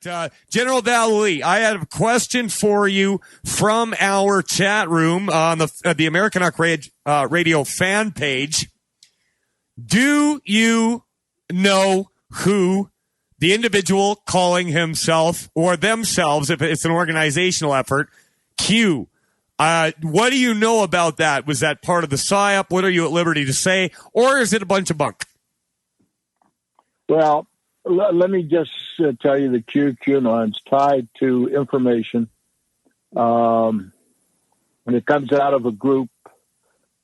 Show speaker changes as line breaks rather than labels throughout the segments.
General Vallely, I have a question for you from our chat room on the American Arc Radio fan page. Do you know who the individual calling himself or themselves, if it's an organizational effort, Q? What do you know about that? Was that part of the PSYOP? What are you at liberty to say? Or is it a bunch of bunk?
Well, let me just tell you the QAnon's tied to information. And it comes out of a group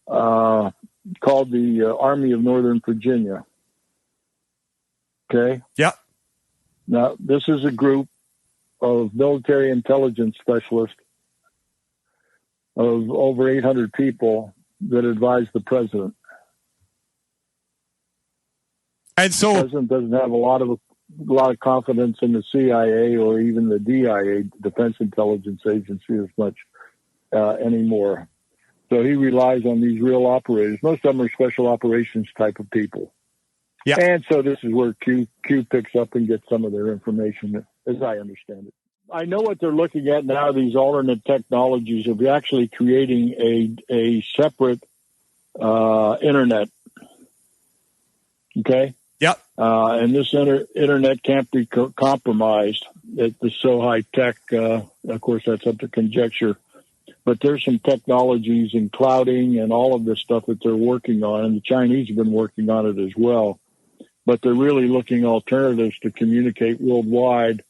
called the Army of Northern Virginia. Okay?
Yep.
Now, this is a group of military intelligence specialists of over 800 people that advise the president.
And so
the president doesn't have a lot of confidence in the CIA or even the DIA, Defense Intelligence Agency, as much anymore. So he relies on these real operators. Most of them are special operations type of people.
Yeah.
And so this is where Q picks up and gets some of their information, as I understand it. I know what they're looking at now, these alternate technologies of actually creating a separate internet. Okay?
Yep.
And this internet can't be compromised. It's so high tech. Of course, that's up to conjecture. But there's some technologies in clouding and all of this stuff that they're working on, and the Chinese have been working on it as well. But they're really looking alternatives to communicate worldwide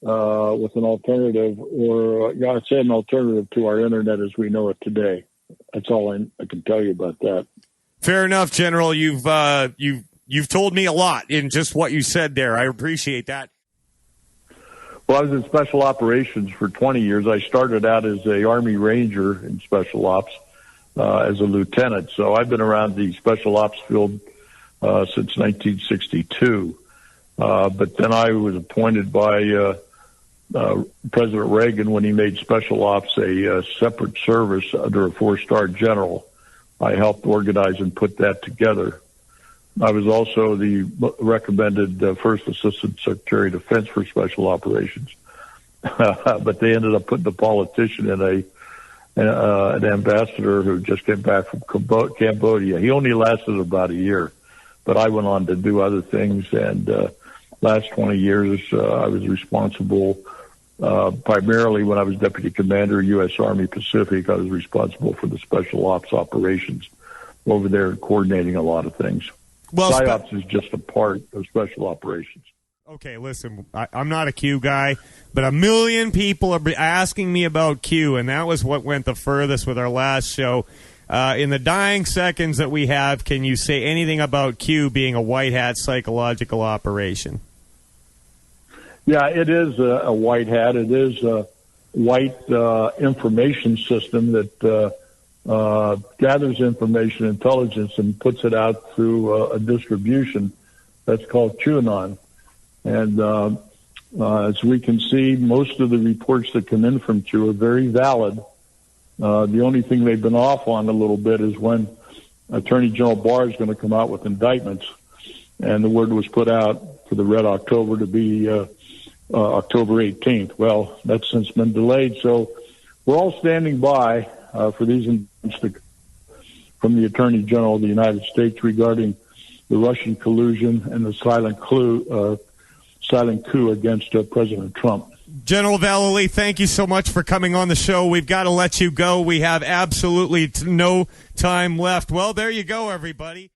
with an alternative, or I'd say an alternative to our internet as we know it today. That's all I can tell you about that.
Fair enough, General. You've told me a lot in just what you said there. I appreciate that.
Well, I was in special operations for 20 years. I started out as a Army Ranger in special ops as a lieutenant. So I've been around the special ops field since 1962. But then I was appointed by President Reagan when he made special ops a separate service under a 4-star general. I helped organize and put that together. I was also the recommended First Assistant Secretary of Defense for Special Operations. But they ended up putting a politician in an ambassador who just came back from Cambodia. He only lasted about a year, but I went on to do other things. And last 20 years, I was responsible primarily when I was Deputy Commander, U.S. Army Pacific. I was responsible for the Special Ops operations over there, coordinating a lot of things.
Well,
PSYOPs is just a part of special operations.
Okay, listen, I'm not a Q guy, but 1 million people are asking me about Q, and that was what went the furthest with our last show. In the dying seconds that we have, can you say anything about Q being a white hat psychological operation?
Yeah, it is a white hat. It is a white information system that gathers information, intelligence, and puts it out through a distribution that's called QAnon. And as we can see, most of the reports that come in from Q are very valid. The only thing they've been off on a little bit is when Attorney General Barr is going to come out with indictments. And the word was put out for the Red October to be October 18th. Well, that's since been delayed. So we're all standing by for these indictments from the Attorney General of the United States regarding the Russian collusion and the silent coup against President Trump.
General Vallely, thank you so much for coming on the show. We've got to let you go. We have absolutely no time left. Well, there you go, everybody.